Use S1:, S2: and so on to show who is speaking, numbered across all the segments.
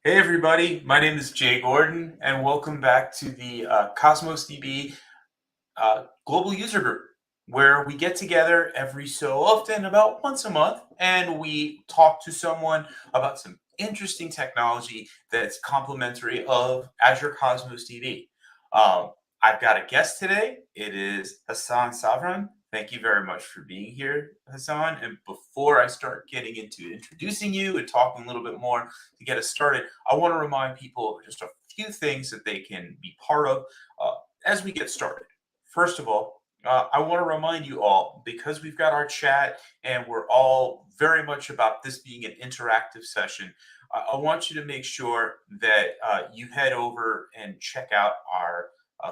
S1: Hey everybody, my name is Jay Gordon, and welcome back to the Cosmos DB Global User Group, where we get together every so often, about once a month, and we talk to someone about some interesting technology that's complementary of Azure Cosmos DB. I've got a guest today. It is Hasan Savran. Thank you very much for being here, Hassan. And before I start getting into introducing you and talking a little bit more to get us started, I want to remind people of just a few things that they can be part of as we get started. First of all, I want to remind you all, because we've got our chat and we're all very much about this being an interactive session, I want you to make sure that you head over and check out our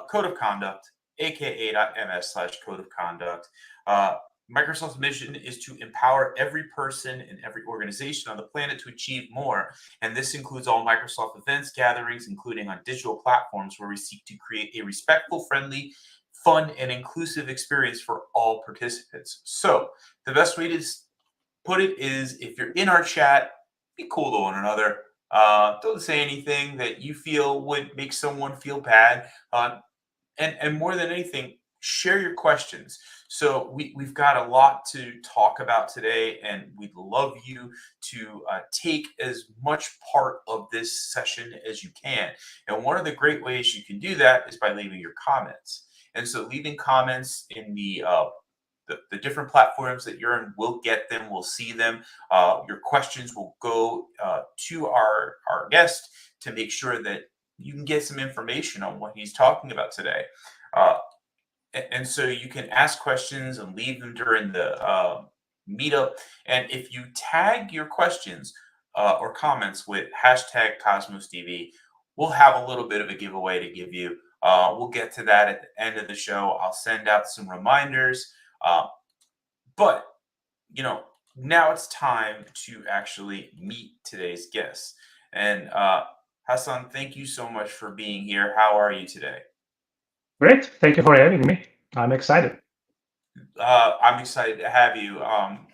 S1: code of conduct, aka.ms/code of conduct. Microsoft's mission is to empower every person and every organization on the planet to achieve more. And this includes all Microsoft events, gatherings, including on digital platforms where we seek to create a respectful, friendly, fun, and inclusive experience for all participants. So the best way to put it is, if you're in our chat, be cool to one another. Don't say anything that you feel would make someone feel bad. And more than anything, share your questions. So we've got a lot to talk about today, and we'd love you to take as much part of this session as you can. And one of the great ways you can do that is by leaving your comments. And so leaving comments in the different platforms that you're in, we'll get them, we'll see them. Your questions will go to our guest to make sure that you can get some information on what he's talking about today. And so you can ask questions and leave them during the meetup. And if you tag your questions or comments with hashtag CosmosDB, we'll have a little bit of a giveaway to give you. We'll get to that at the end of the show. I'll send out some reminders. But, now it's time to actually meet today's guest. And Hassan, thank you so much for being here. How are you today?
S2: Great. Thank you for having me. I'm excited.
S1: I'm excited to have you.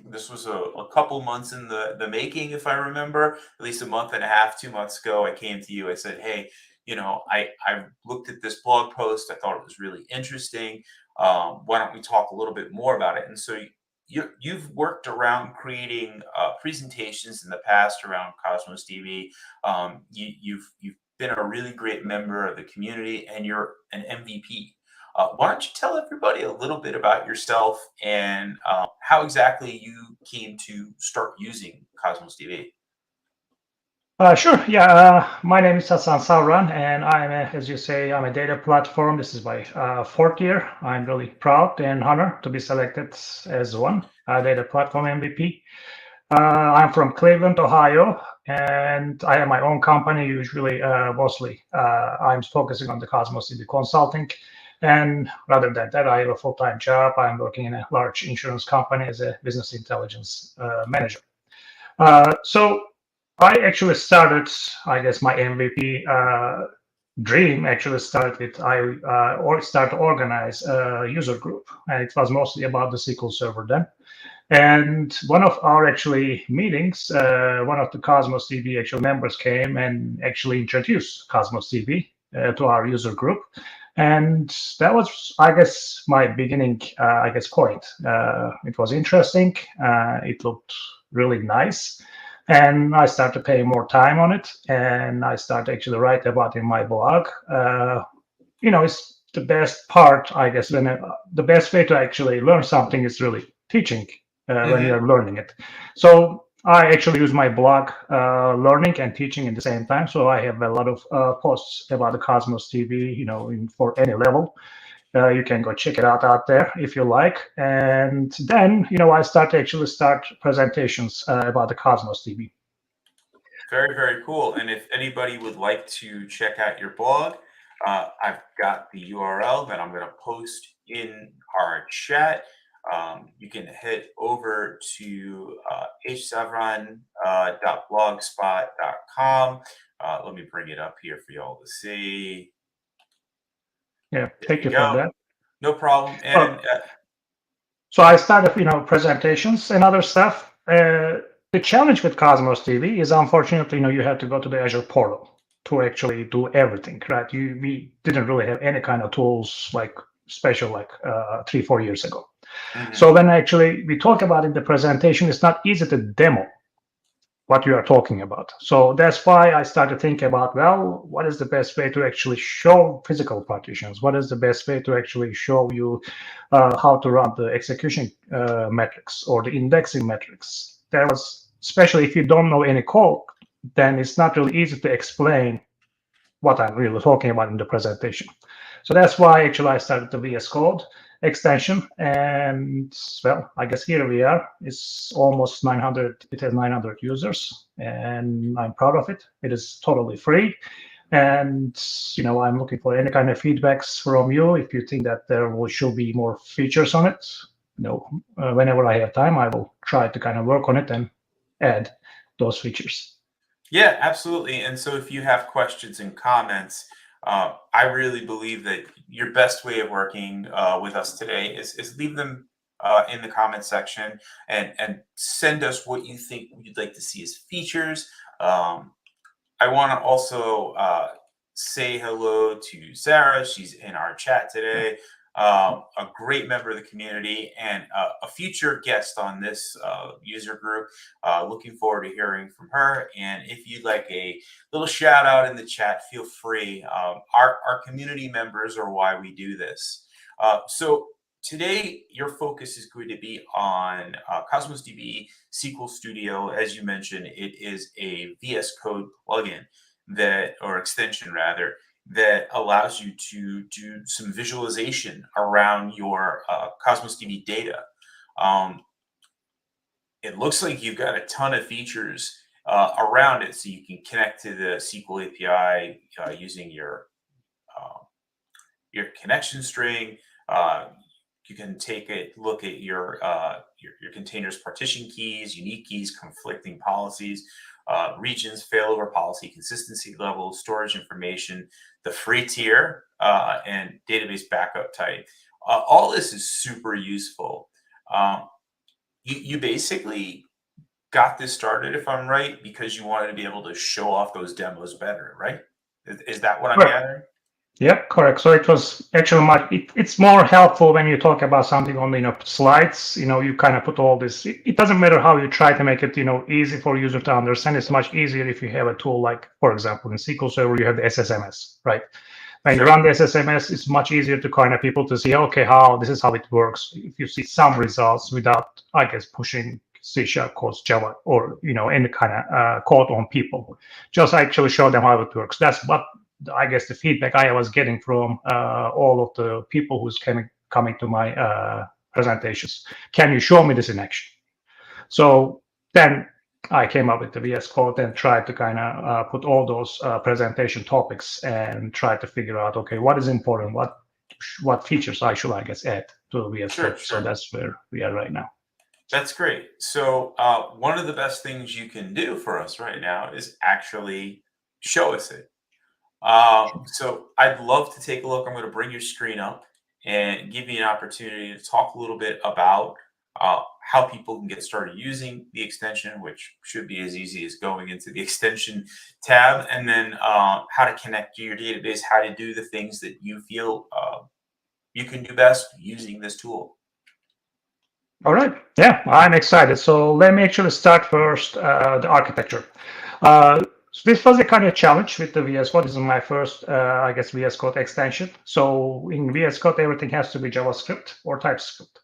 S1: This was a couple months in the making, if I remember, at least a month and a half, 2 months ago. I came to you. I said, hey, I looked at this blog post. I thought it was really interesting. Why don't we talk a little bit more about it? And so you've worked around creating presentations in the past around Cosmos DB. You've been a really great member of the community, and you're an MVP. Why don't you tell everybody a little bit about yourself and how exactly you came to start using Cosmos DB?
S2: Sure. Yeah. My name is Hasan Savran, and as you say, I'm a data platform. This is my fourth year. I'm really proud and honored to be selected as one data platform MVP. I'm from Cleveland, Ohio, and I have my own company. Usually, mostly, I'm focusing on the Cosmos DB consulting. And rather than that, I have a full-time job. I'm working in a large insurance company as a business intelligence manager. So I actually started, I guess, my MVP dream actually started with I started to organize a user group, and it was mostly about the SQL Server then. And one of our actually meetings, one of the Cosmos DB actual members came and actually introduced Cosmos DB to our user group. And that was, I guess, my beginning, point. It was interesting. It looked really nice. And I started paying more time on it. And I started actually write about it in my blog. It's the best part, I guess, the best way to actually learn something is really teaching when
S1: Hmm.
S2: you're learning it. So I actually use my blog, learning and teaching at the same time. So I have a lot of posts about the Cosmos DB, for any level. You can go check it out there if you like. And then, I start presentations about the Cosmos DB.
S1: Very, very cool. And if anybody would like to check out your blog, I've got the URL that I'm going to post in our chat. You can head over to hsavran.blogspot.com. Let me bring it up here for y'all to see.
S2: Yeah,
S1: There
S2: thank
S1: you
S2: you for
S1: go.
S2: that.
S1: No problem. And
S2: Well, so I started, presentations and other stuff. The challenge with Cosmos DB is, unfortunately, you have to go to the Azure portal to actually do everything, right? We didn't really have any kind of tools like special like 3-4 years ago. So when actually we talk about in the presentation, it's not easy to demo what you are talking about. So that's why I started thinking about, well, what is the best way to actually show physical partitions? What is the best way to actually show you how to run the execution metrics or the indexing metrics? There was, especially if you don't know any code, then it's not really easy to explain what I'm really talking about in the presentation. So that's why actually I started the VS Code extension, and well, I guess here we are. It's almost 900. It has 900 users, and I'm proud of it. It is totally free, and I'm looking for any kind of feedbacks from you. If you think that there should be more features on it, whenever I have time, I will try to kind of work on it and add those features.
S1: Yeah, absolutely. And so if you have questions and comments, I really believe that your best way of working with us today is leave them in the comment section and send us what you think you'd like to see as features. I want to also say hello to Sarah. She's in our chat today. A great member of the community and a future guest on this user group. Looking forward to hearing from her. And if you'd like a little shout out in the chat, feel free. Our community members are why we do this. So today, your focus is going to be on Cosmos DB SQL Studio. As you mentioned, it is a VS Code plugin or extension rather, that allows you to do some visualization around your Cosmos DB data. It looks like you've got a ton of features around it, so you can connect to the SQL API using your connection string. You can take a look at your container's partition keys, unique keys, conflicting policies, regions, failover policy, consistency level, storage information, the free tier, and database backup type. All this is super useful. You basically got this started, if I'm right, because you wanted to be able to show off those demos better, right? Is that what I'm gathering?
S2: Yep, correct. So it was actually it's more helpful when you talk about something on the slides. You kind of put all this. It doesn't matter how you try to make it easy for user to understand. It's much easier if you have a tool like, for example, in SQL Server you have the SSMS, right? When you run the SSMS, it's much easier to kind of people to see, okay, this is how it works. If you see some results without, I guess, pushing C# code, Java, or any kind of code on people, just actually show them how it works. That's what I guess the feedback I was getting from all of the people who's coming to my presentations. Can you show me this in action? So then I came up with the VS Code and tried to kind of put all those presentation topics and try to figure out, okay, what is important, what features I guess, add to the VS Code.
S1: Sure.
S2: So that's where we are right now.
S1: That's great. So one of the best things you can do for us right now is actually show us it. So I'd love to take a look. I'm going to bring your screen up and give you an opportunity to talk a little bit about how people can get started using the extension, which should be as easy as going into the extension tab, and then how to connect to your database, how to do the things that you feel you can do best using this tool.
S2: All right. Yeah, I'm excited. So let me actually start first the architecture. So this was a kind of challenge with the VS Code. This is my first, I guess, VS Code extension. So in VS Code, everything has to be JavaScript or TypeScript.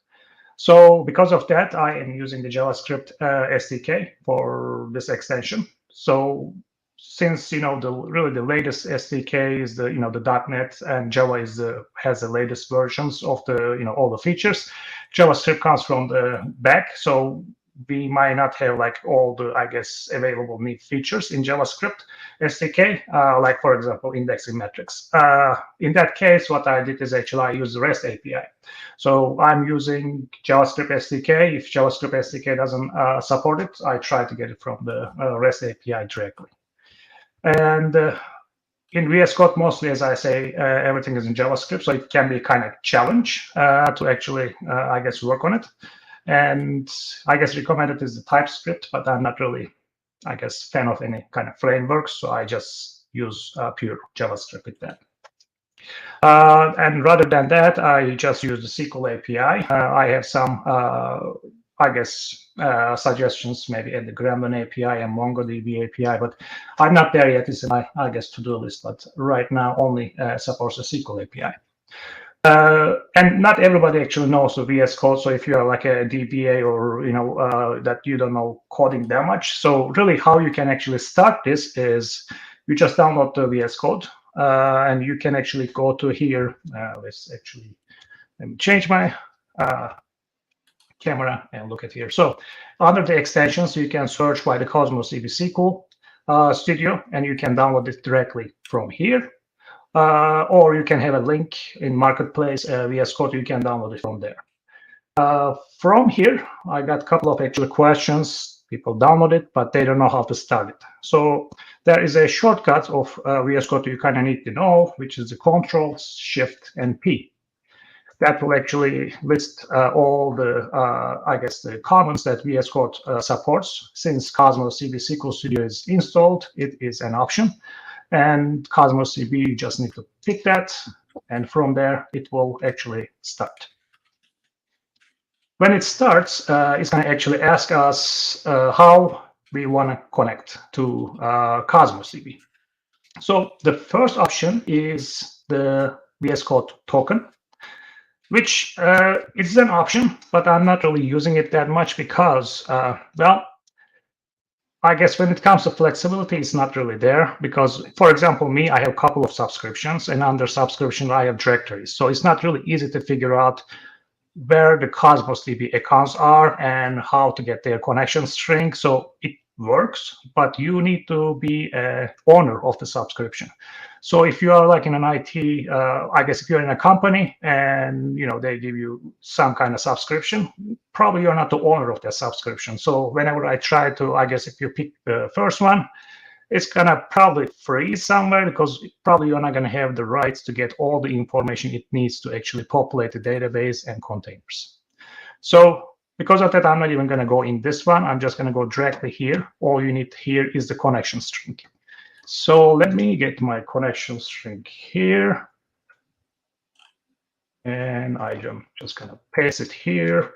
S2: So because of that, I am using the JavaScript SDK for this extension. So since really the latest SDK is the .NET, and Java has the latest versions of the all the features, JavaScript comes from the back. So we might not have like all the, I guess, available neat features in JavaScript SDK, like for example, indexing metrics. In that case, what I did is actually I use the REST API. So I'm using JavaScript SDK. If JavaScript SDK doesn't support it, I try to get it from the REST API directly. And in VS Code, mostly, as I say, everything is in JavaScript, so it can be kind of challenge to actually, I guess, work on it. And I guess recommended is the TypeScript, but I'm not really, I guess, fan of any kind of frameworks, so I just use pure JavaScript with that. And rather than that, I just use the SQL API. I have some, I guess, suggestions maybe at the Gremlin API and MongoDB API, but I'm not there yet. It's in my, I guess, to-do list, but right now only supports the SQL API. And not everybody actually knows the VS Code. So if you are like a DBA or that you don't know coding that much, so really how you can actually start this is you just download the VS Code, and you can actually go to here. Let me change my camera and look at here. So under the extensions, you can search by the Cosmos DB SQL Studio, and you can download it directly from here. Or you can have a link in Marketplace VS Code. You can download it from there. From here, I got a couple of actual questions. People download it, but they don't know how to start it. So there is a shortcut of VS Code you kind of need to know, which is the Control, Shift, and P. That will actually list all the, I guess, the commands that VS Code supports. Since Cosmos DB SQL Studio is installed, it is an option. And Cosmos DB, you just need to pick that, and from there, it will actually start. When it starts, it's going to actually ask us how we want to connect to Cosmos DB. So the first option is the VS Code token, which is an option, but I'm not really using it that much because, well, I guess when it comes to flexibility, it's not really there because, for example, me, I have a couple of subscriptions, and under subscription, I have directories. So it's not really easy to figure out where the Cosmos DB accounts are and how to get their connection string. So it works, but you need to be an owner of the subscription. So if you are like in an IT, I guess if you're in a company and they give you some kind of subscription, probably you're not the owner of that subscription. So whenever I try to, I guess if you pick the first one, it's gonna probably freeze somewhere because probably you're not gonna have the rights to get all the information it needs to actually populate the database and containers. So because of that, I'm not even gonna go in this one. I'm just gonna go directly here. All you need here is the connection string. So let me get my connection string here. And I'm just going to paste it here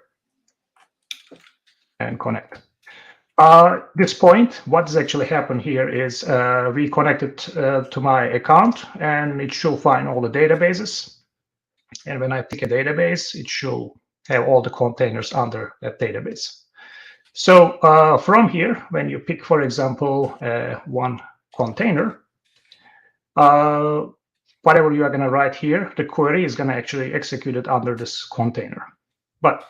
S2: and connect. This point, what has actually happened here is we connected to my account, and it should find all the databases. And when I pick a database, it should have all the containers under that database. So from here, when you pick, for example, one container, whatever you are going to write here, the query is going to actually execute it under this container. But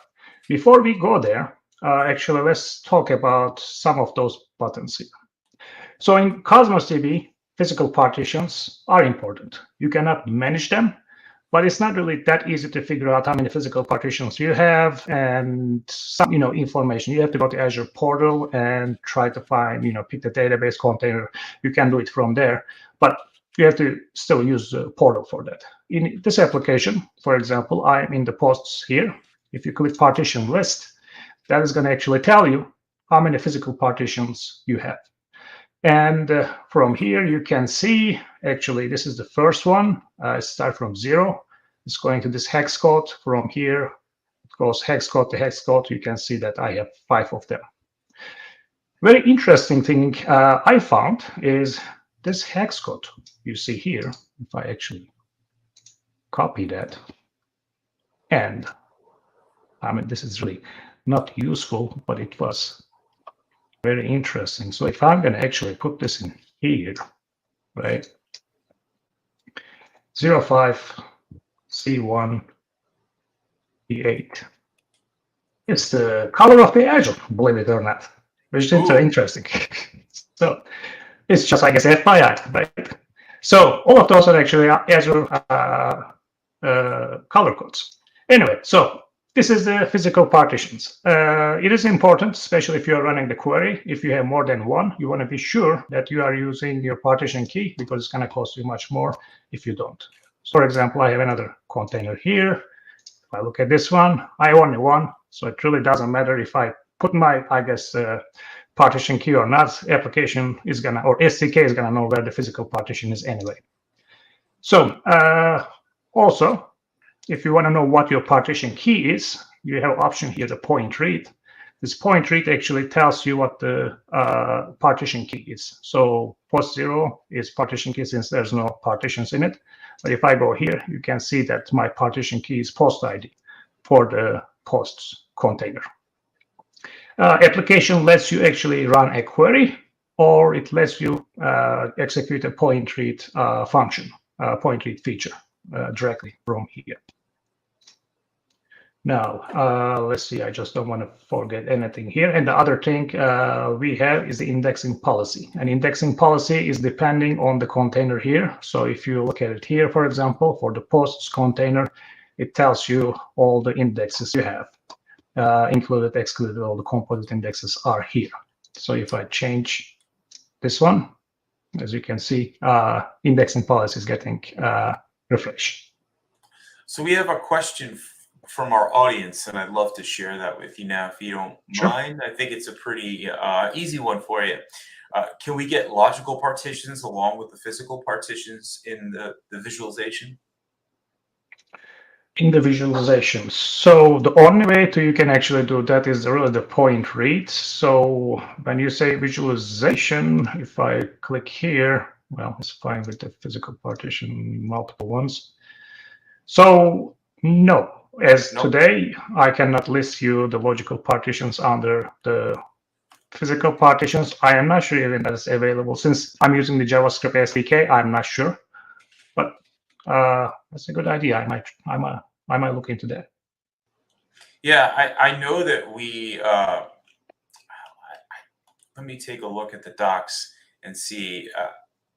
S2: before we go there, actually, let's talk about some of those buttons here. So in Cosmos DB, physical partitions are important. You cannot manage them, but it's not really that easy to figure out how many physical partitions you have and some, information. You have to go to Azure portal and try to find, pick the database container. You can do it from there, but you have to still use the portal for that. In this application, for example, I'm in the posts here. If you click partition list, that is going to actually tell you how many physical partitions you have. And from here, you can see, actually, this is the first one. Start from 0. It's going to this hex code. From here, it goes hex code to hex code. You can see that I have 5 of them. Very interesting thing I found is this hex code you see here. If I actually copy that, and I mean, this is really not useful, but it was very interesting. So if I'm going to actually put this in here, right, 05 C1 E8, it's the color of the Azure, believe it or not, which is interesting. So it's just, I guess, FYI, right? So all of those are actually Azure color codes. Anyway, so this is the physical partitions. It is important, especially if you're running the query. If you have more than one, you want to be sure that you are using your partition key because it's going to cost you much more if you don't. So for example, I have another container here. If I look at this one, I have only one. So it really doesn't matter if I put my, I guess, partition key or not. Application is gonna, or SDK is gonna know where the physical partition is anyway. So also, if you want to know what your partition key is, you have option here, the point read. This point read actually tells you what the partition key is. So post 0 is partition key since there's no partitions in it. But if I go here, you can see that my partition key is post ID for the posts container. Application lets you actually run a query, or it lets you execute a point read function, point read feature directly from here. Now, let's see, I just don't want to forget anything here. And the other thing we have is the indexing policy. And indexing policy is depending on the container here. So if you look at it here, for example, for the posts container, it tells you all the indexes you have. Included, excluded, all the composite indexes are here. So if I change this one, as you can see, indexing policy is getting refreshed.
S1: So we have a question from our audience, and I'd love to share that with you now, if you don't mind. I think it's a pretty easy one for you. Can we get logical partitions along with the physical partitions in the visualization?
S2: In the visualization. So the only way you can actually do that is really the point read. So when you say visualization, if I click here, well, it's fine with the physical partition, multiple ones. So no, today, I cannot list you the logical partitions under the physical partitions. I am not sure even that is available. Since I'm using the JavaScript SDK, I'm not sure. But that's a good idea. I might look into that.
S1: Yeah, I know that we. Let me take a look at the docs and see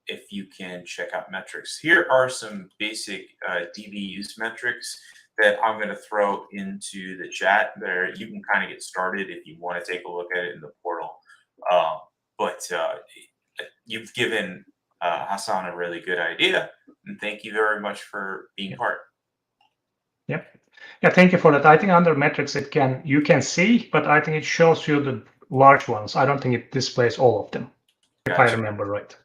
S1: if you can check out metrics. Here are some basic DB use metrics that I'm going to throw into the chat. There, you can kind of get started if you want to take a look at it in the portal. But you've given Hassan a really good idea, and thank you very much for being part.
S2: Yep. Yeah, thank you for that. I think under metrics you can see, but I think it shows you the large ones. I don't think it displays all of them, if I remember right.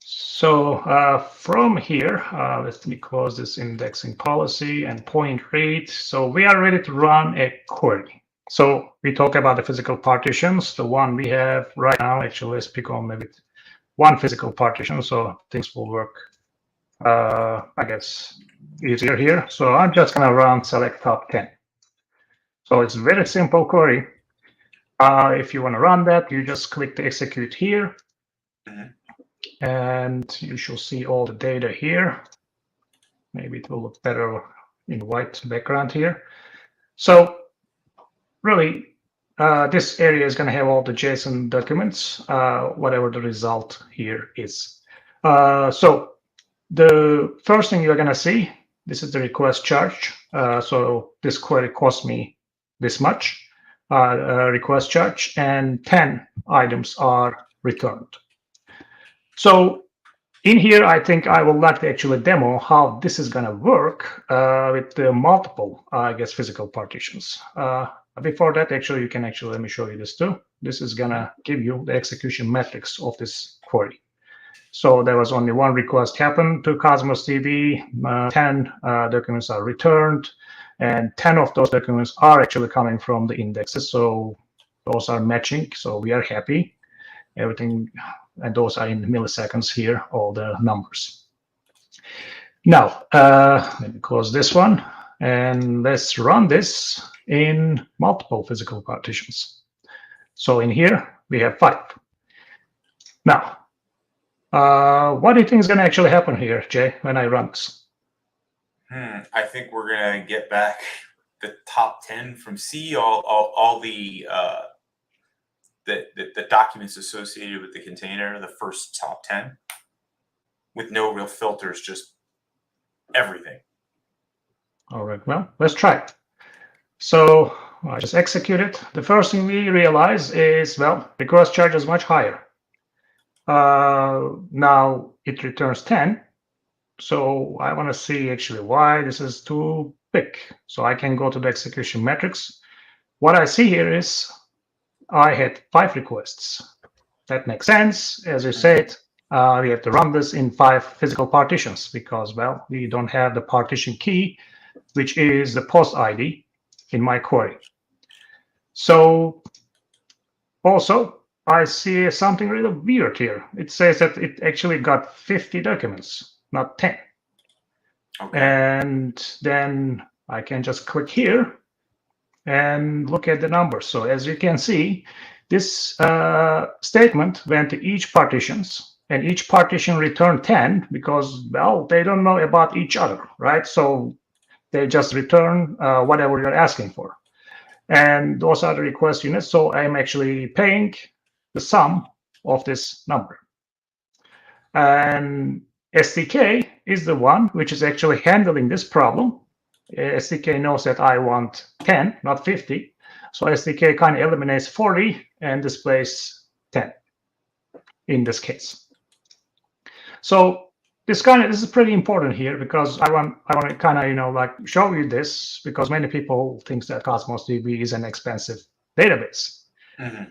S2: So from here, let me close this indexing policy and point read. So we are ready to run a query. So we talk about the physical partitions. The one we have right now, actually, let's pick on maybe one physical partition, so things will work, I guess, easier here. So I'm just going to run select top 10. So it's a very simple query. If you want to run that, you just click the execute here. And you should see all the data here. Maybe it will look better in white background here. So really, this area is going to have all the JSON documents, whatever the result here is. So the first thing you're going to see, this is the request charge. So this query cost me this much request charge, and 10 items are returned. So in here, I think I would like to actually demo how this is going to work with the multiple, I guess, physical partitions. Before that, actually, let me show you this too. This is going to give you the execution metrics of this query. So there was only one request happened to Cosmos DB, 10 documents are returned, and 10 of those documents are actually coming from the indexes. So those are matching. So we are happy. Everything, and those are in milliseconds here, all the numbers. Now, let me close this one, and let's run this in multiple physical partitions. So in here, we have 5. Now, what do you think is going to actually happen here, Jay, when I run this?
S1: I think we're going to get back the top 10 from C, all the documents associated with the container, the first top 10, with no real filters, just everything. All
S2: right, well, let's try it. So I just execute it. The first thing we realize is, well, request charge is much higher. Now it returns 10. So I want to see actually why this is too pick. So I can go to the execution metrics. What I see here is I had 5 requests. That makes sense. As you said, we have to run this in 5 physical partitions because, well, we don't have the partition key, which is the post ID in my query. So also, I see something really weird here. It says that it actually got 50 documents, not 10.
S1: Okay.
S2: And then I can just click here and look at the numbers. So as you can see, this statement went to each partitions, and each partition returned 10 because, well, they don't know about each other, right? So they just return whatever you're asking for. And those are the request units. So I'm actually paying the sum of this number. And SDK is the one which is actually handling this problem. SDK knows that I want 10, not 50. So SDK kind of eliminates 40 and displays 10 in this case. So this is pretty important here because I want to kind of like show you this because many people think that Cosmos DB is an expensive database.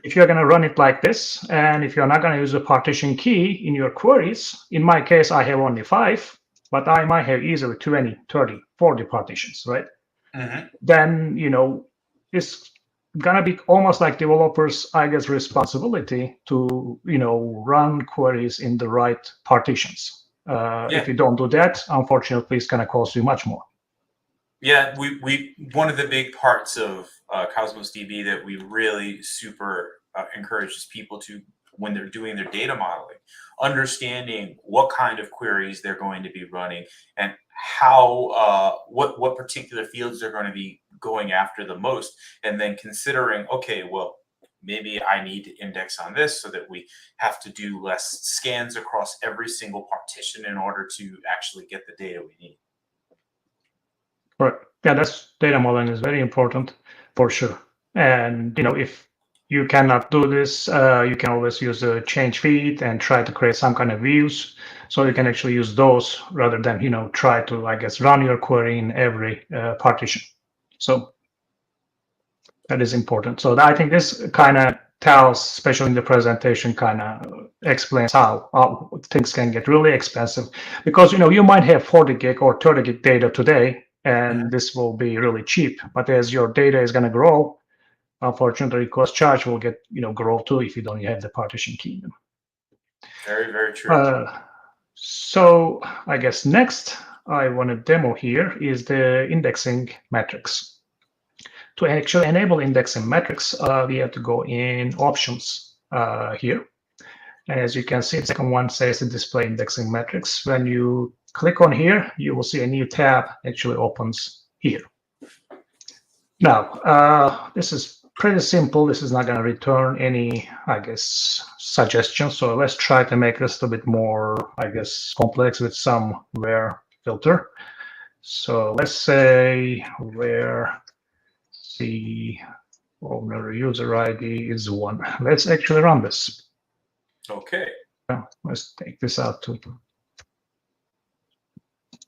S2: If you're going to run it like this, and if you're not going to use a partition key in your queries, in my case, I have only 5, but I might have easily 20, 30, 40 partitions, right? Then, it's going to be almost like developers, I guess, responsibility to, run queries in the right partitions. If you don't do that, unfortunately, it's going to cost you much more.
S1: Yeah, we one of the big parts of Cosmos DB that we really super encourages people to, when they're doing their data modeling, understanding what kind of queries they're going to be running and how what particular fields they're going to be going after the most, and then considering, okay, well, maybe I need to index on this so that we have to do less scans across every single partition in order to actually get the data we need.
S2: Right. Yeah, that's data modeling is very important for sure. And if you cannot do this, you can always use a change feed and try to create some kind of views. So you can actually use those rather than try to, I guess, run your query in every partition. So that is important. So I think this kind of tells, especially in the presentation, kind of explains how things can get really expensive because you might have 40 gig or 30 gig data today. And this will be really cheap. But as your data is going to grow, unfortunately, request charge will get grow too if you don't have the partition key.
S1: Very, very true.
S2: So I guess next I want to demo here is the indexing metrics. To actually enable indexing metrics, we have to go in options here. And as you can see, the second one says to display indexing metrics. When you click on here, you will see a new tab actually opens here. Now, this is pretty simple. This is not going to return any, I guess, suggestions. So let's try to make this a bit more, I guess, complex with some where filter. So let's say where the owner user ID is 1. Let's actually run this.
S1: Okay.
S2: Let's take this out too.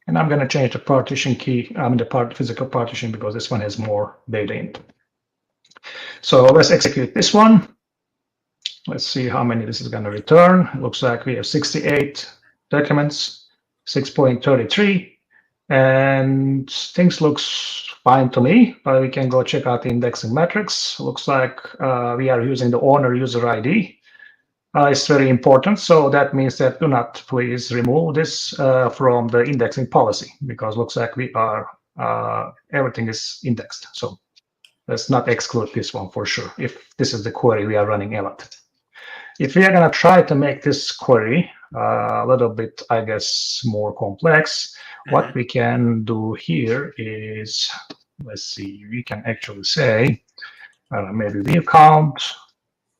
S2: And I'm going to change the partition key, the physical partition, because this one has more data in it. So let's execute this one. Let's see how many this is going to return. It looks like we have 68 documents, 6.33, and things looks fine to me, but we can go check out the indexing metrics. Looks like we are using the owner user ID. It's very important. So that means that do not please remove this from the indexing policy, because looks like we are everything is indexed. So let's not exclude this one for sure, if this is the query we are running a lot. If we are going to try to make this query a little bit, I guess, more complex, what we can do here is, let's see, we can actually say maybe view count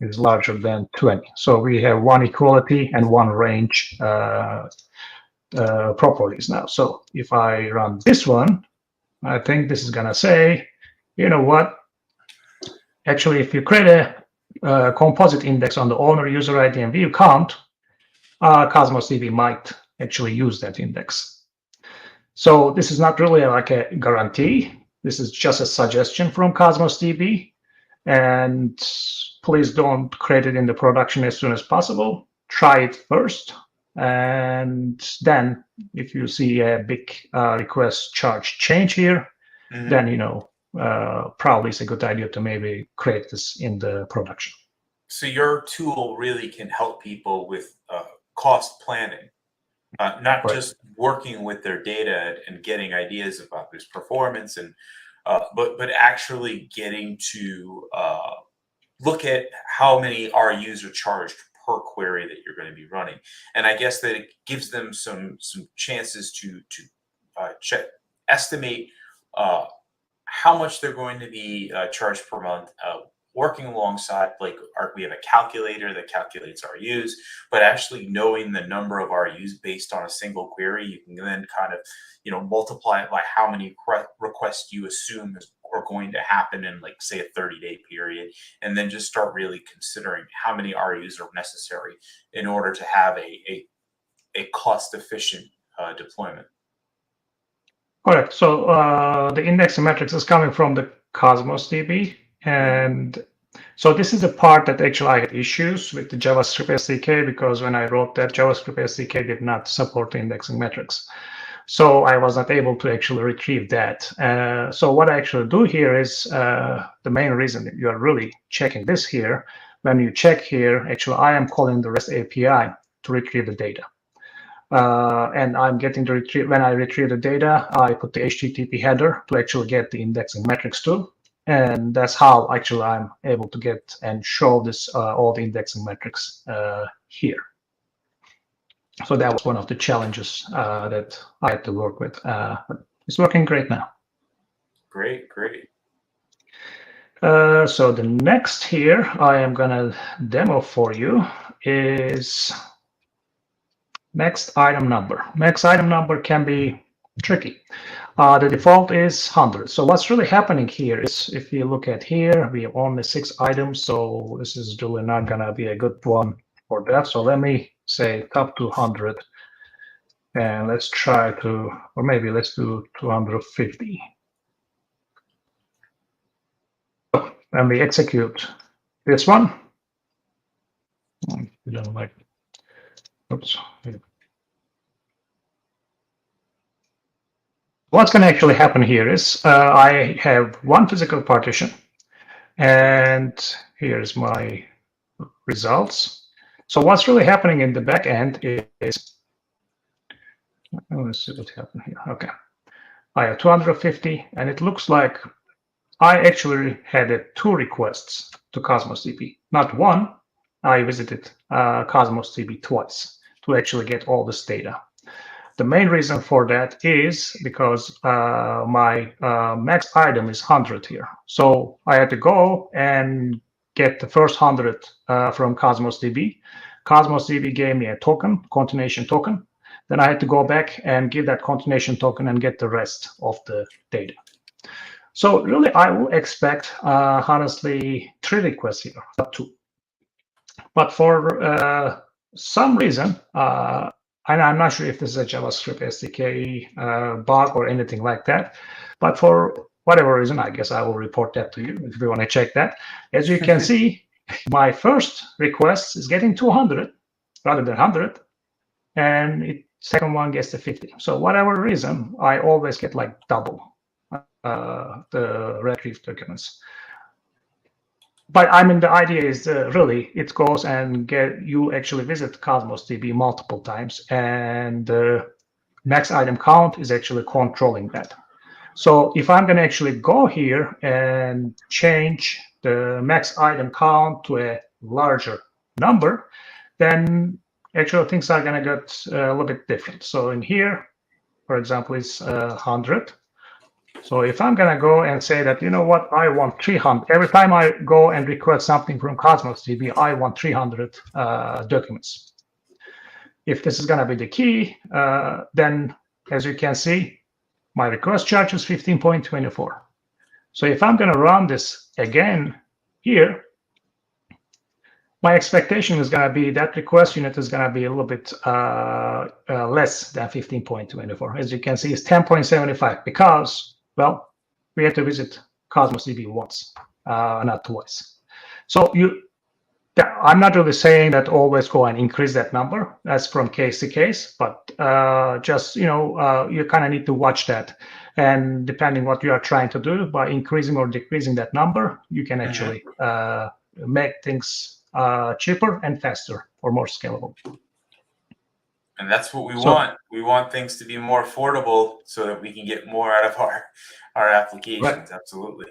S2: is larger than 20. So we have one equality and one range properties now. So if I run this one, I think this is going to say, you know what? Actually, if you create a composite index on the owner user ID and view count, Cosmos DB might actually use that index. So this is not really like a guarantee. This is just a suggestion from Cosmos DB. And please don't create it in the production as soon as possible. Try it first. And then if you see a big request charge change here, then, probably it's a good idea to maybe create this in the production.
S1: So your tool really can help people with cost planning, not just working with their data and getting ideas about this performance, and but actually getting to look at how many RUs are charged per query that you're going to be running. And I guess that it gives them some chances to estimate how much they're going to be charged per month, working alongside, like, we have a calculator that calculates RUs, but actually knowing the number of RUs based on a single query, you can then kind of, multiply it by how many requests you assume are going to happen in, like, say, a 30-day period, and then just start really considering how many RUs are necessary in order to have a cost-efficient deployment.
S2: Correct. So the indexing metrics is coming from the Cosmos DB. And so this is the part that actually I had issues with the JavaScript SDK, because when I wrote that, JavaScript SDK did not support the indexing metrics. So I was not able to actually retrieve that. So what I actually do here is the main reason that you are really checking this here. When you check here, actually I am calling the REST API to retrieve the data. And I'm getting the retrieve. When I retrieve the data, I put the HTTP header to actually get the indexing metrics too. And that's how actually I'm able to get and show this all the indexing metrics here. So that was one of the challenges that I had to work with. But it's working great now.
S1: Great.
S2: So the next here I am gonna demo for you is max item number. Max item number can be tricky. The default is 100. So what's really happening here is, if you look at here, we have only 6 items. So this is really not going to be a good one for that. So let me say top 200. And let's try to, or maybe let's do 250. So when we execute this one, we don't like, oops. What's going to actually happen here is I have one physical partition, and here's my results. So what's really happening in the back end is, let's see what happened here. Okay, I have 250, and it looks like I actually had 2 requests to Cosmos DB, not one. I visited Cosmos DB twice to actually get all this data. The main reason for that is because my max item is 100 here. So I had to go and get the first 100 from Cosmos DB. Cosmos DB gave me a token, continuation token. Then I had to go back and give that continuation token and get the rest of the data. So really, I will expect, honestly, 3 requests here, not 2. But for some reason, and I'm not sure if this is a JavaScript SDK bug or anything like that, but for whatever reason, I guess I will report that to you if you want to check that. As you can see, my first request is getting 200 rather than 100, and the second one gets the 50. So whatever reason, I always get like double the retrieve documents. But I mean, the idea is really it goes and you actually visit Cosmos DB multiple times, and the max item count is actually controlling that. So if I'm going to actually go here and change the max item count to a larger number, then actually things are going to get a little bit different. So in here, for example, it's 100. So if I'm going to go and say that, you know what, I want 300. Every time I go and request something from Cosmos DB, I want 300 documents. If this is going to be the key, then as you can see, my request charge is 15.24. So if I'm going to run this again here, my expectation is going to be that request unit is going to be a little bit less than 15.24. As you can see, it's 10.75 because, well, we have to visit Cosmos DB once, not twice. So I'm not really saying that always go and increase that number. That's from case to case, but just, you kind of need to watch that. And depending what you are trying to do, by increasing or decreasing that number, you can actually make things cheaper and faster or more scalable.
S1: And that's what we want. We want things to be more affordable so that we can get more out of our applications. Right. Absolutely.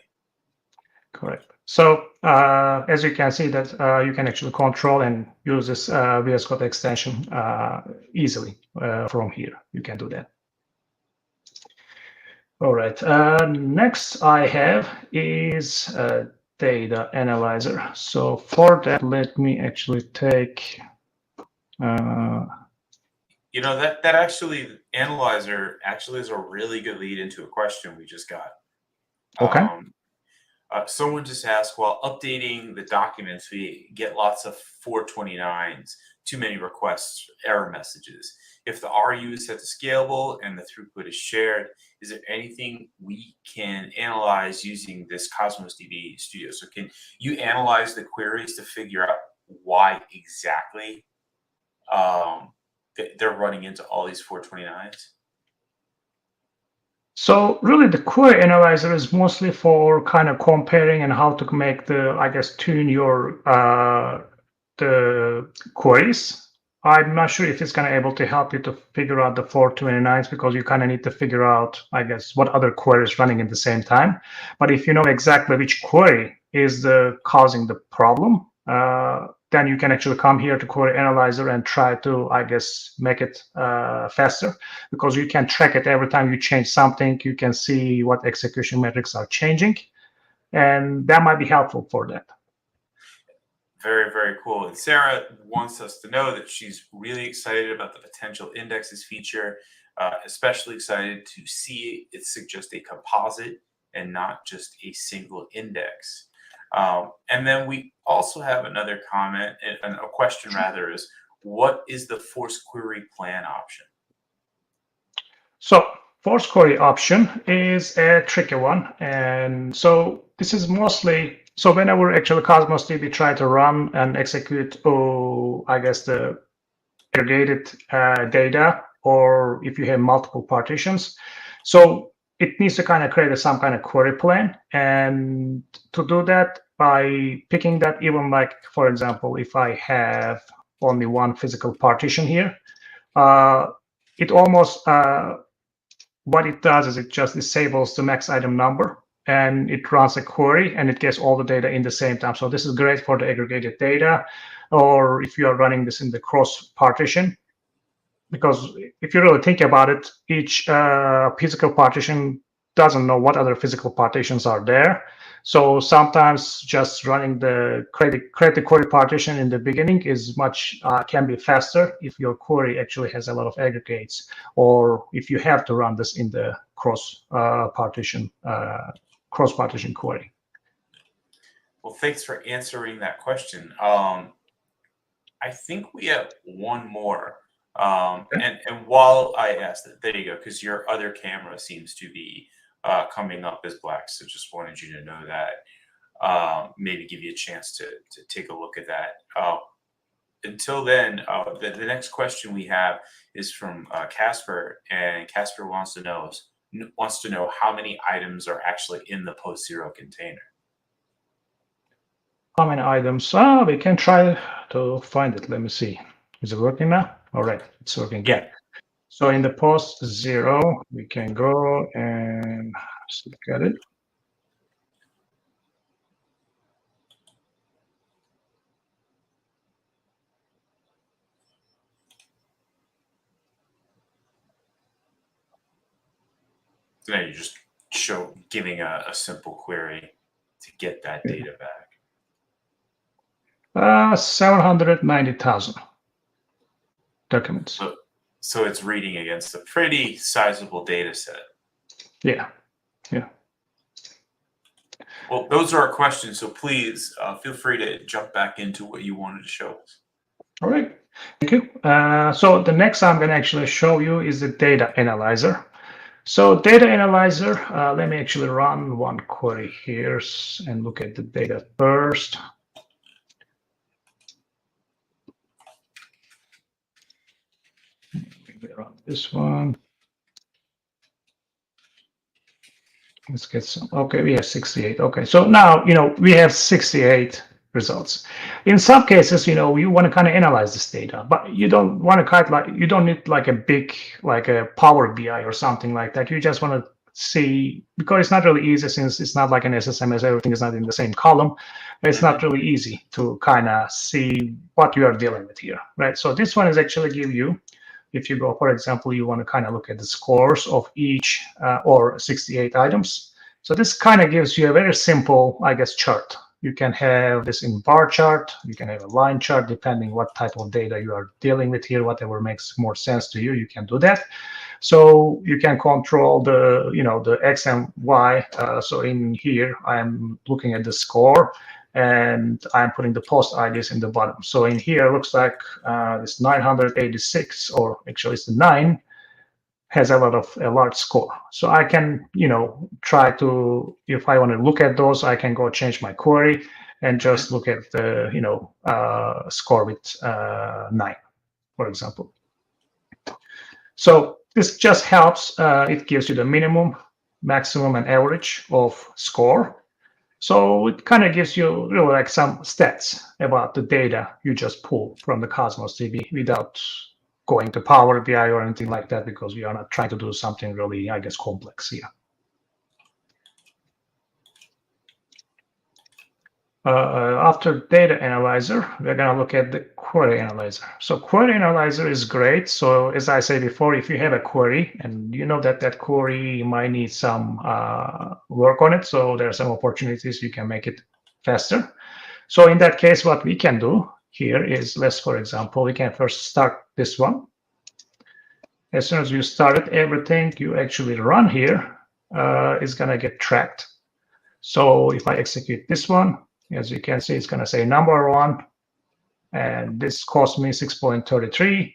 S2: Correct. So as you can see that you can actually control and use this VS Code extension easily from here. You can do that. All right. Next I have is data analyzer. So for that, let me actually take.
S1: That actually analyzer actually is a really good lead into a question we just got.
S2: Okay.
S1: Someone just asked, while updating the documents, we get lots of 429s, too many requests, error messages. If the RU is set to scalable and the throughput is shared, is there anything we can analyze using this Cosmos DB Studio? So can you analyze the queries to figure out why exactly they're running into all these 429s?
S2: So really the query analyzer is mostly for kind of comparing and how to make tune your the queries. I'm not sure if it's kind of able to help you to figure out the 429s because you kind of need to figure out, what other queries running at the same time. But if you know exactly which query is causing the problem, then you can actually come here to query analyzer and try to, make it faster because you can track it every time you change something. You can see what execution metrics are changing, and that might be helpful for that.
S1: Very, very cool. And Sarah wants us to know that she's really excited about the potential indexes feature, especially excited to see it suggest a composite and not just a single index. And then we also have another comment, and a question rather, is what is the force query plan option?
S2: So force query option is a tricky one. And so this is mostly, so whenever actually Cosmos DB try to run and execute, the aggregated data, or if you have multiple partitions. So it needs to kind of create some kind of query plan. And to do that, by picking that, even for example, if I have only one physical partition here, it almost, what it does is it just disables the max item number and it runs a query and it gets all the data in the same time. So this is great for the aggregated data, or if you are running this in the cross partition, because if you really think about it, each physical partition doesn't know what other physical partitions are there. So sometimes just running the create the query partition in the beginning is can be faster if your query actually has a lot of aggregates, or if you have to run this in the cross partition query.
S1: Well, thanks for answering that question. I think we have one more. And while I asked that, there you go, because your other camera seems to be coming up as black. So just wanted you to know that, maybe give you a chance to take a look at that. Until then, the next question we have is from Casper, and Casper wants to know how many items are actually in the post-zero container.
S2: How many items? We can try to find it. Let me see. Is it working now? All right, it's working. Yeah. So in the post zero, we can go and look at it.
S1: So now you're just giving a simple query to get that data back.
S2: 790,000 documents.
S1: So it's reading against a pretty sizable data set.
S2: Yeah.
S1: Well, those are our questions, so please feel free to jump back into what you wanted to show us.
S2: All right, thank you. So the next I'm going to actually show you is the data analyzer. So data analyzer, let me actually run one query here and look at the data first. Maybe run this one. Let's get some. Okay, we have 68. Okay, so now we have 68 results. In some cases, you want to kind of analyze this data, but you don't want to you don't need like a big like a Power BI or something like that. You just want to see, because it's not really easy since it's not like an SSMS. Everything is not in the same column. It's not really easy to kind of see what you are dealing with here, right? So this one is actually give you. If you go, for example, you want to kind of look at the scores of each or 68 items. So this kind of gives you a very simple, I guess, chart. You can have this in bar chart. You can have a line chart, depending what type of data you are dealing with here. Whatever makes more sense to you, you can do that. So you can control the, the X and Y. So in here, I'm looking at the score, and I'm putting the post IDs in the bottom. So in here, it looks like this 986, or actually it's the 9, has a large score. So I can, try to, if I want to look at those, I can go change my query and just look at the, score with 9, for example. So this just helps. It gives you the minimum, maximum, and average of score. So it kind of gives you really like some stats about the data you just pull from the Cosmos DB without going to Power BI or anything like that, because we are not trying to do something really, I guess, complex here. After data analyzer, we're going to look at the query analyzer. So query analyzer is great. So as I said before, if you have a query and you know that query might need some work on it, so there are some opportunities you can make it faster. So in that case, what we can do here is, for example, we can first start this one. As soon as you started, everything you actually run here is going to get tracked. So if I execute this one, as you can see, it's going to say number 1, and this cost me 6.33,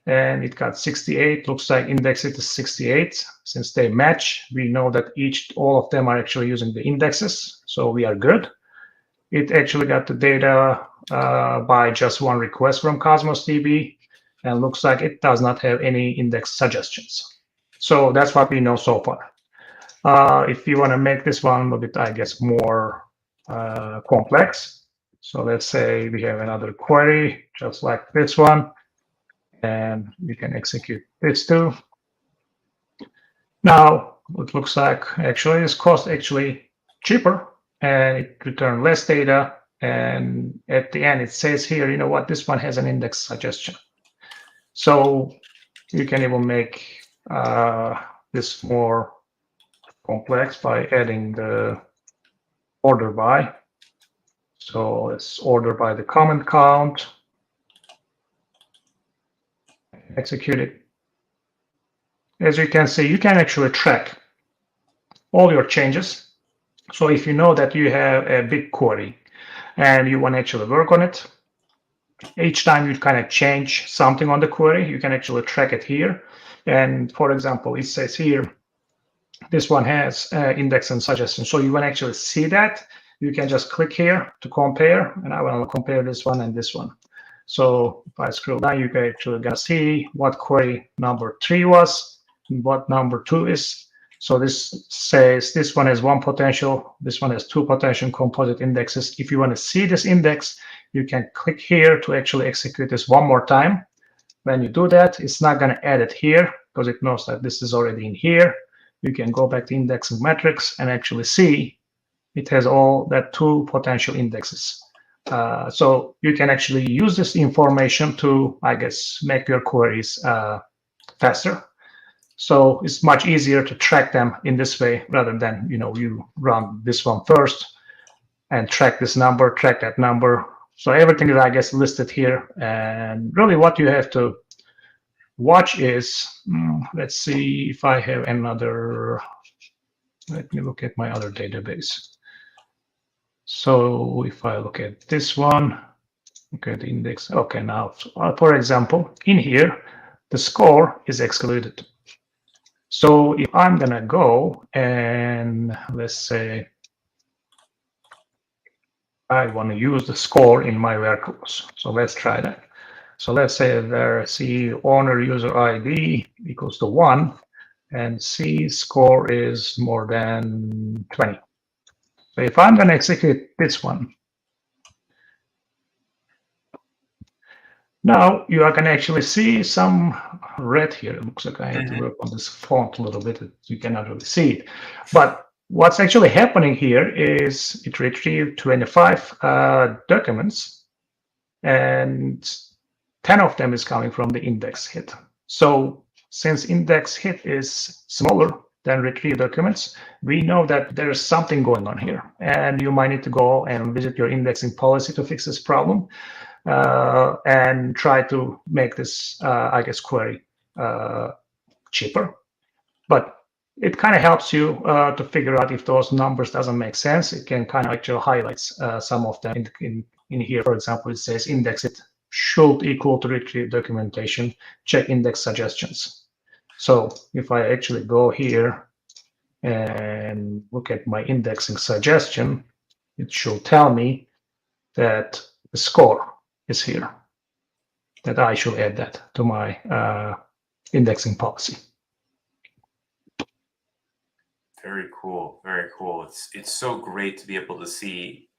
S2: and it got 68. Looks like index it is 68. Since they match, we know that all of them are actually using the indexes, so we are good. It actually got the data by just one request from Cosmos DB, and looks like it does not have any index suggestions. So that's what we know so far. If you want to make this one a bit, I guess, more complex, so let's say we have another query just like this one, and we can execute this too. Now it looks like actually this cost actually cheaper, and it returned less data. And at the end, it says here, you know what, this one has an index suggestion. So you can even make this more complex by adding the order by. So let's order by the comment count, execute it. As you can see, you can actually track all your changes. So if you know that you have a big query and you want to actually work on it, each time you kind of change something on the query, you can actually track it here. And for example, it says here, this one has index and suggestion. So you want to actually see that, you can just click here to compare, and I want to compare this one and this one. So if I scroll down, you can actually gonna see what query number 3 was and what number 2 is. So this says this one has 1 potential, this one has 2 potential composite indexes. If you want to see this index, you can click here to actually execute this one more time. When you do that, it's not going to add it here because it knows that this is already in here. You can go back to indexing metrics and actually see it has all that 2 potential indexes. So you can actually use this information to, I guess, make your queries faster. So it's much easier to track them in this way rather than, you run this one first and track this number, track that number. So everything is, I guess, listed here. And really what you have to watch is, let's see if I have another, let me look at my other database. So if I look at this one, okay, the index. Okay, now, for example, in here, the score is excluded. So if I'm gonna go and let's say I want to use the score in my workflows. So let's try that. So let's say there C owner user ID equals to 1 and C score is more than 20. So if I'm going to execute this one, now you are going to actually see some red here. It looks like I had to work on this font a little bit. You cannot really see it. But what's actually happening here is it retrieved 25 documents, and 10 of them is coming from the index hit. So since index hit is smaller than retrieve documents, we know that there is something going on here. And you might need to go and visit your indexing policy to fix this problem and try to make this, I guess, query cheaper. But it kind of helps you to figure out if those numbers doesn't make sense. It can kind of actually highlights some of them in here. For example, it says index it should equal to retrieve documentation, check index suggestions. So if I actually go here and look at my indexing suggestion, it should tell me that the score is here, that I should add that to my indexing policy.
S1: Very cool. Very cool. It's so great to be able to see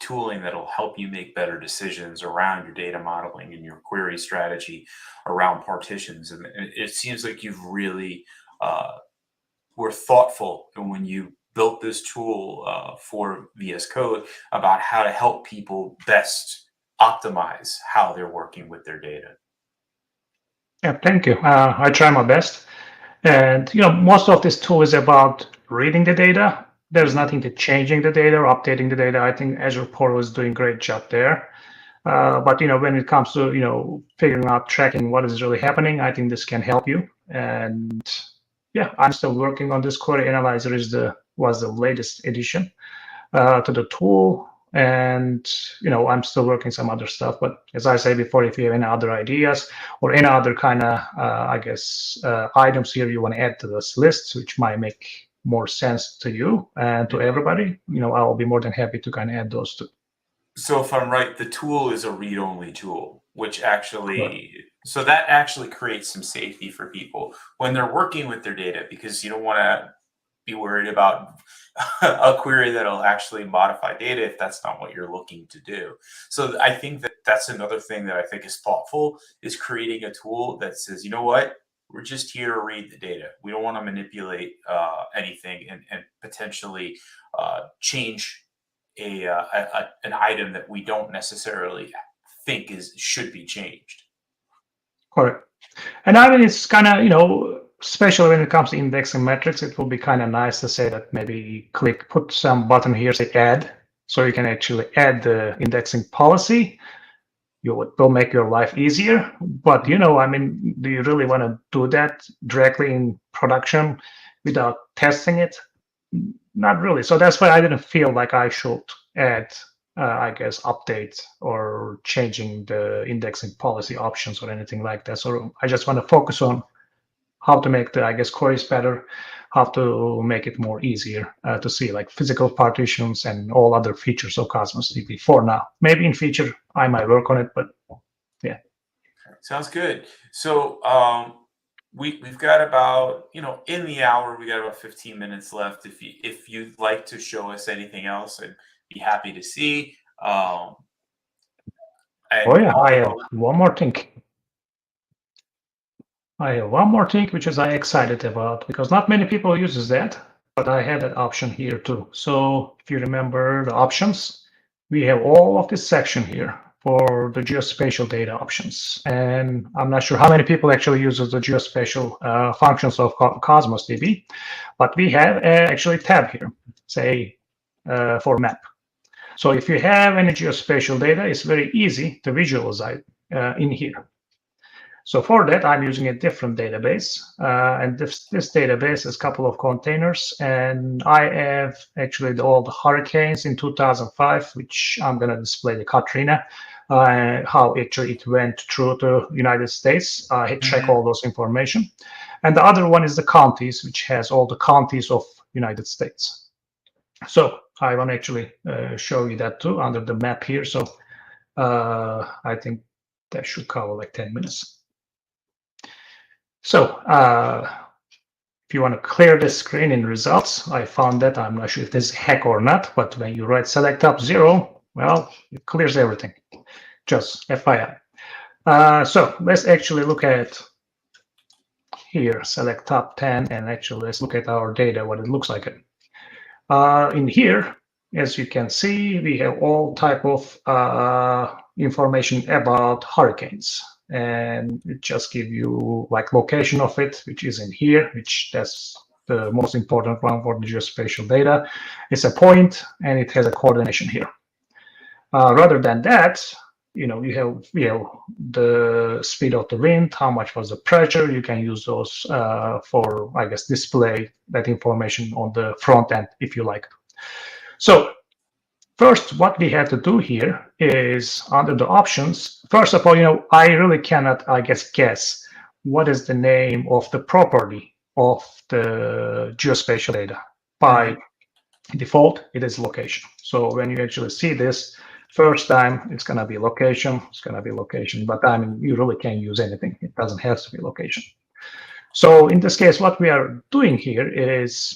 S1: tooling that'll help you make better decisions around your data modeling and your query strategy around partitions. And it seems like you've really were thoughtful when you built this tool for VS Code about how to help people best optimize how they're working with their data.
S2: Yeah, thank you. I try my best. And most of this tool is about reading the data. There's nothing to changing the data or updating the data. I think Azure Portal is doing a great job there. But when it comes to figuring out tracking what is really happening, I think this can help you. And yeah, I'm still working on this. Query Analyzer was the latest addition to the tool. And I'm still working some other stuff. But as I said before, if you have any other ideas or any other kind of I guess items here you want to add to this list, which might make more sense to you and to everybody, I'll be more than happy to kind of add those too.
S1: So if I'm right, the tool is a read-only tool, which actually, so that actually creates some safety for people when they're working with their data, because you don't want to be worried about a query that'll actually modify data if that's not what you're looking to do. So I think that that's another thing that I think is thoughtful, is creating a tool that says, you know what, we're just here to read the data. We don't want to manipulate anything and potentially change an item that we don't necessarily think should be changed.
S2: Correct. And I mean, it's kind of, especially when it comes to indexing metrics, it will be kind of nice to say that maybe put some button here, say add, so you can actually add the indexing policy. Will make your life easier. But, I mean, do you really want to do that directly in production without testing it? Not really. So that's why I didn't feel like I should add, I guess, update or changing the indexing policy options or anything like that. So I just want to focus on how to make the, I guess, queries better, how to make it more easier to see, like physical partitions and all other features of Cosmos DB for now. Maybe in future I might work on it, but yeah.
S1: Sounds good. So we've got about, in the hour, we got about 15 minutes left. If you'd like to show us anything else, I'd be happy to see.
S2: Oh yeah, I have one more thing. Which is I'm excited about, because not many people uses that, but I have that option here too. So if you remember the options, we have all of this section here for the geospatial data options. And I'm not sure how many people actually uses the geospatial functions of Cosmos DB, but we have actually a tab here, say for map. So if you have any geospatial data, it's very easy to visualize in here. So for that, I'm using a different database, and this database has a couple of containers, and I have actually all the hurricanes in 2005, which I'm going to display the Katrina, how actually it went through the United States. I track all those information. And the other one is the counties, which has all the counties of United States. So I want to actually show you that too under the map here. So I think that should cover like 10 minutes. So if you want to clear the screen in results, I found that, I'm not sure if this is a hack or not, but when you write select top 0, well, it clears everything. Just FYI. So let's actually look at here, select top 10, and actually let's look at our data, what it looks like. In here, as you can see, we have all type of information about hurricanes. And it just give you like location of it, which is in here, which that's the most important one for the geospatial data. It's a point and it has a coordination here. Rather than that, you have the speed of the wind, how much was the pressure. You can use those for, I guess, display that information on the front end if you like. So first, what we have to do here is under the options. First of all, I really cannot, I guess what is the name of the property of the geospatial data. By default, it is location. So when you actually see this first time, it's going to be location. It's going to be location. But I mean, you really can't use anything. It doesn't have to be location. So in this case, what we are doing here is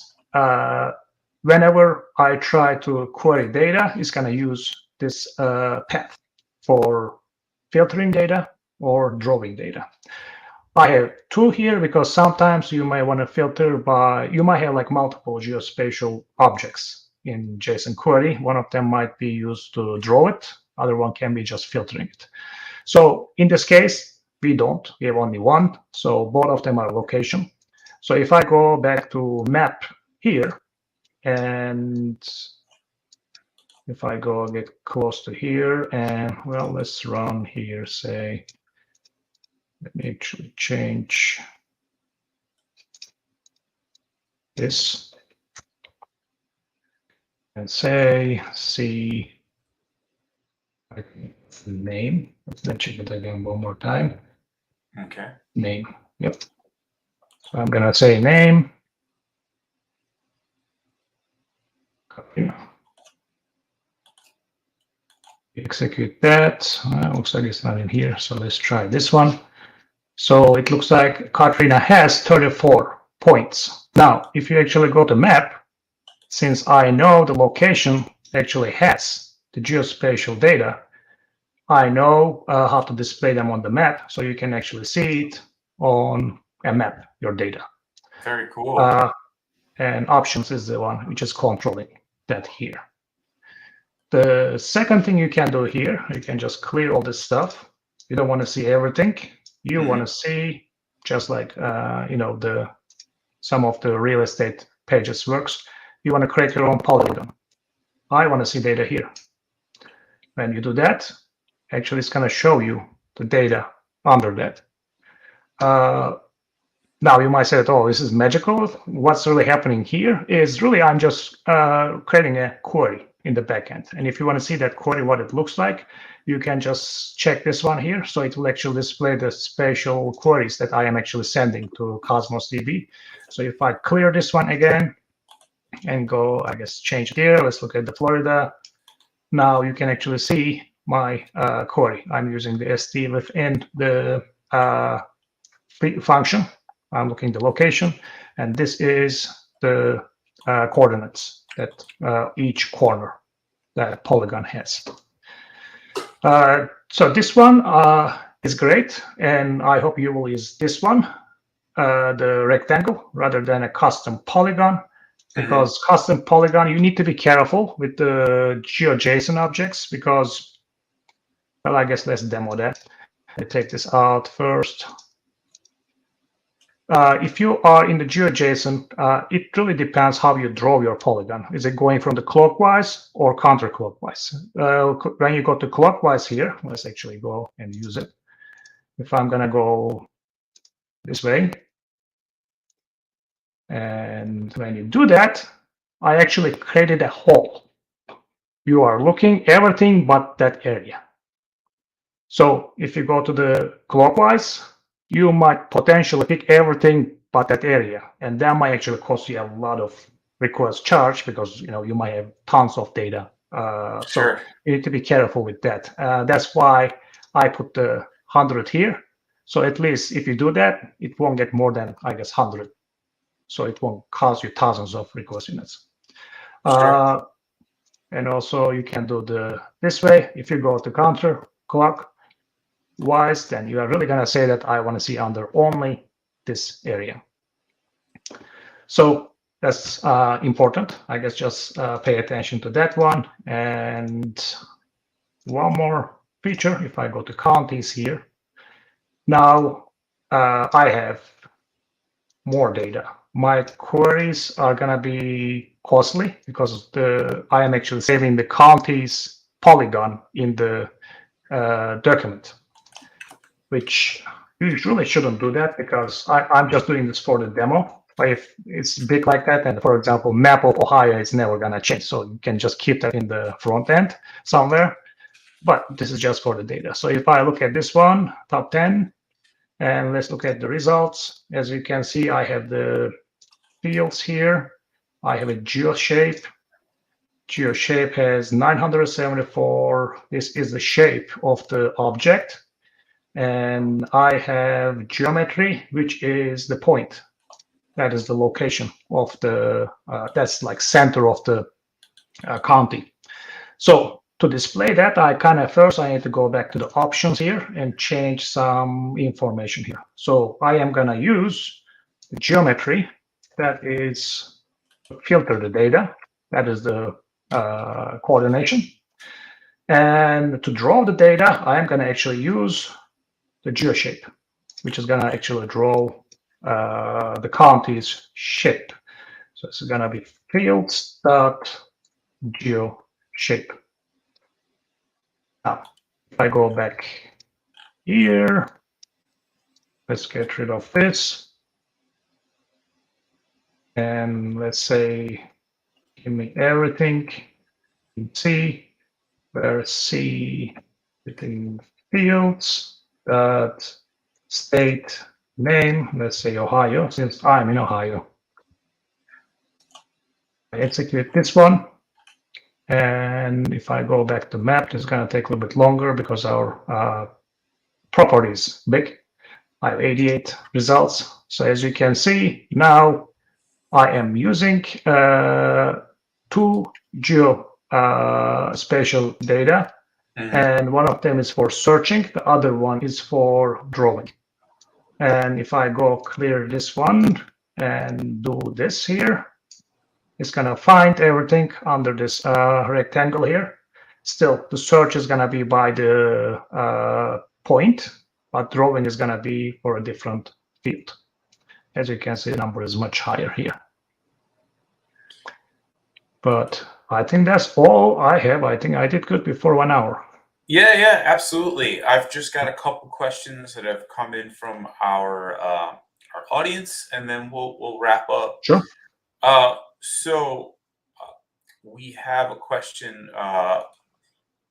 S2: whenever I try to query data, it's going to use this path for filtering data or drawing data. I have two here because sometimes you might want to filter by, you might have like multiple geospatial objects in JSON query. One of them might be used to draw it. Other one can be just filtering it. So in this case, we don't. We have only one. So both of them are location. So if I go back to map here, and if I go get close to here, and well, let's run here, say, let me actually change this and say, see, name. Let's check it again one more time.
S1: Okay.
S2: Name. Yep. So I'm going to say name. Copy. Execute that. Looks like it's not in here. So let's try this one. So it looks like Katrina has 34 points. Now, if you actually go to map, since I know the location actually has the geospatial data, I know how to display them on the map. So you can actually see it on a map, your data.
S1: Very cool.
S2: And options is the one which is controlling that here. The second thing you can do here, you can just clear all this stuff. You don't want to see everything. You want to see just like some of the real estate pages works. You want to create your own polygon. I want to see data here. When you do that, actually it's going to show you the data under that. Now you might say that, oh, this is magical. What's really happening here is really I'm just creating a query in the backend. And if you want to see that query, what it looks like, you can just check this one here. So it will actually display the spatial queries that I am actually sending to Cosmos DB. So if I clear this one again and go, I guess, change it here. Let's look at the Florida. Now you can actually see my query. I'm using the ST within the function. I'm looking at the location, and this is the coordinates that each corner that polygon has. So this one is great, and I hope you will use this one, the rectangle, rather than a custom polygon, because custom polygon, you need to be careful with the GeoJSON objects because, well, I guess let's demo that. I take this out first. If you are in the GeoJSON, it really depends how you draw your polygon. Is it going from the clockwise or counterclockwise? When you go to clockwise here, let's actually go and use it. if I'm going to go this way, and when you do that, I actually created a hole. You are looking everything but that area. So if you go to the clockwise, you might potentially pick everything but that area, and that might actually cost you a lot of request charge because you might have tons of data. So
S1: Sure.
S2: you need to be careful with that. That's why I put the 100 here. So at least if you do that, it won't get more than, I guess, 100. So it won't cost you thousands of request units.
S1: Sure.
S2: And also you can do this way. If you go to counter clock wise, then you are really going to say that I want to see under only this area. So that's important. I guess just pay attention to that one. And one more feature, if I go to counties here, now I have more data. My queries are going to be costly because I am actually saving the counties polygon in the document, which you really shouldn't do that because I'm just doing this for the demo. But if it's big like that, and for example, map of Ohio is never going to change. So you can just keep that in the front end somewhere. But this is just for the data. So if I look at this one, top 10, and let's look at the results. As you can see, I have the fields here. I have a geoshape. Geoshape has 974. This is the shape of the object. And I have geometry, which is the point. That is the location of that's like center of the county. So to display that, I need to go back to the options here and change some information here. So I am going to use the geometry that is filter the data. That is the coordination. And to draw the data, I am going to actually use the geoshape, which is going to actually draw the county's shape. So it's going to be fields.geoshape. Now, if I go back here, let's get rid of this. And let's say, give me everything in C, where C within fields, that state name, let's say Ohio, since I'm in Ohio. I execute this one. And if I go back to map, it's going to take a little bit longer because our property is big. I have 88 results. So as you can see, now I am using two geospatial data. And one of them is for searching. The other one is for drawing. And if I go clear this one and do this here, it's going to find everything under this rectangle here. Still, the search is going to be by the point, but drawing is going to be for a different field. As you can see, the number is much higher here. But I think that's all I have. I think I did good before 1 hour.
S1: Yeah, absolutely. I've just got a couple questions that have come in from our audience, and then we'll wrap up.
S2: Sure.
S1: So we have a question.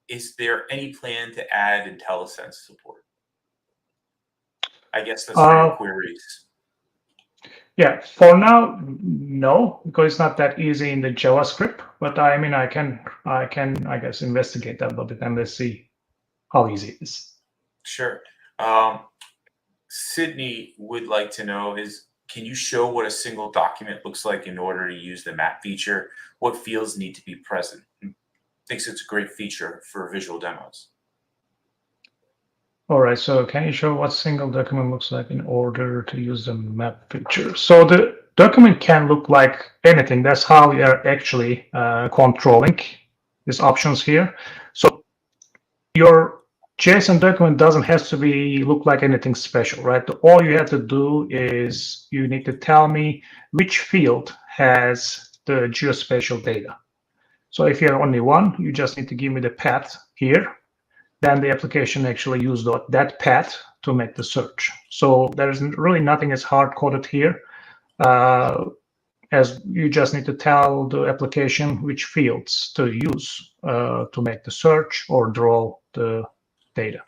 S1: Is there any plan to add IntelliSense support? I guess that's for your queries.
S2: Yeah, for now, no, because it's not that easy in the JavaScript. But I mean, I can, I guess, investigate that a little bit and let's see how easy it is.
S1: Sure. Sydney would like to know can you show what a single document looks like in order to use the map feature? What fields need to be present? Thinks it's a great feature for visual demos.
S2: All right, so can you show what single document looks like in order to use the map feature? So the document can look like anything. That's how we are actually controlling these options here. So your JSON document doesn't have to look like anything special, right? All you have to do is you need to tell me which field has the geospatial data. So if you have only one, you just need to give me the path here. then the application actually used that path to make the search. So there's really nothing as hard-coded here, as you just need to tell the application which fields to use to make the search or draw the data.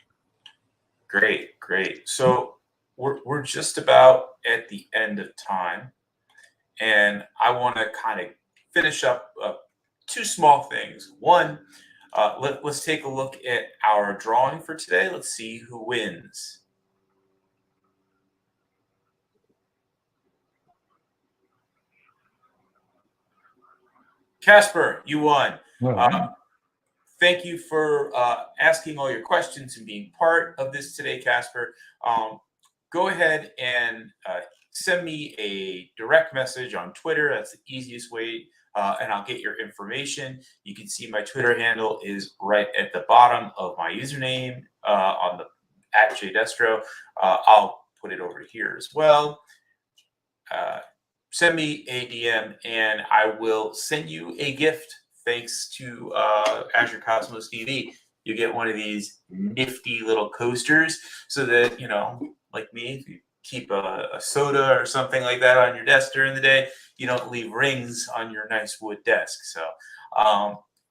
S1: Great, great. So we're just about at the end of time, and I want to kind of finish up two small things. One, let's take a look at our drawing for today. Let's see who wins. Casper, you won. Thank you for asking all your questions and being part of this today, Casper. Go ahead and send me a direct message on Twitter. That's the easiest way, and I'll get your information. You can see my Twitter handle is right at the bottom of my username on the @jdestro. I'll put it over here as well. Send me a DM, and I will send you a gift. Thanks to Azure Cosmos DB, you get one of these nifty little coasters, so that, you know, like me, if you keep a soda or something like that on your desk during the day, you don't leave rings on your nice wood desk. So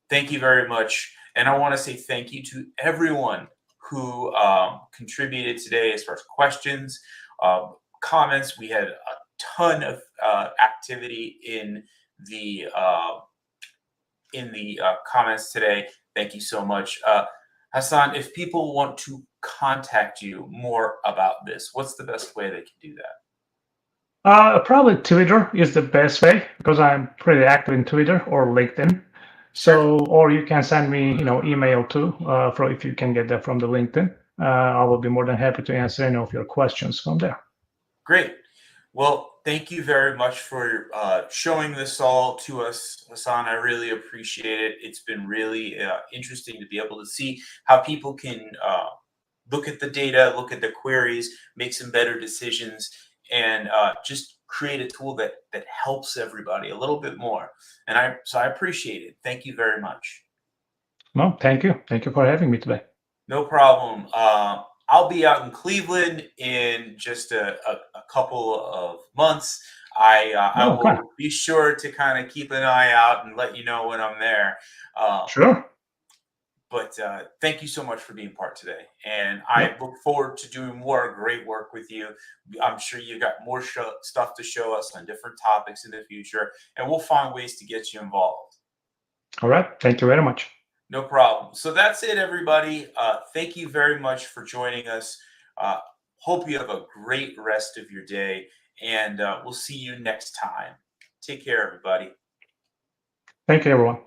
S1: thank you very much. And I want to say thank you to everyone who contributed today as far as questions, comments. We had a ton of activity in the comments today. Thank you so much. Hassan, if people want to contact you more about this, what's the best way they can do that?
S2: Probably Twitter is the best way, because I'm pretty active in Twitter or LinkedIn. So, or you can send me, email too, if you can get that from the LinkedIn. I will be more than happy to answer any of your questions from there.
S1: Great. Well, thank you very much for showing this all to us, Hassan. I really appreciate it. It's been really interesting to be able to see how people can look at the data, look at the queries, make some better decisions, and just create a tool that helps everybody a little bit more. And I appreciate it. Thank you very much.
S2: No, thank you. Thank you for having me today.
S1: No problem. I'll be out in Cleveland in just a couple of months. I will be sure to kind of keep an eye out and let you know when I'm there.
S2: Sure.
S1: But thank you so much for being part today. And I look forward to doing more great work with you. I'm sure you got more stuff to show us on different topics in the future, and we'll find ways to get you involved.
S2: All right. Thank you very much.
S1: No problem. So that's it, everybody. Thank you very much for joining us. Hope you have a great rest of your day, and we'll see you next time. Take care, everybody.
S2: Thank you, everyone.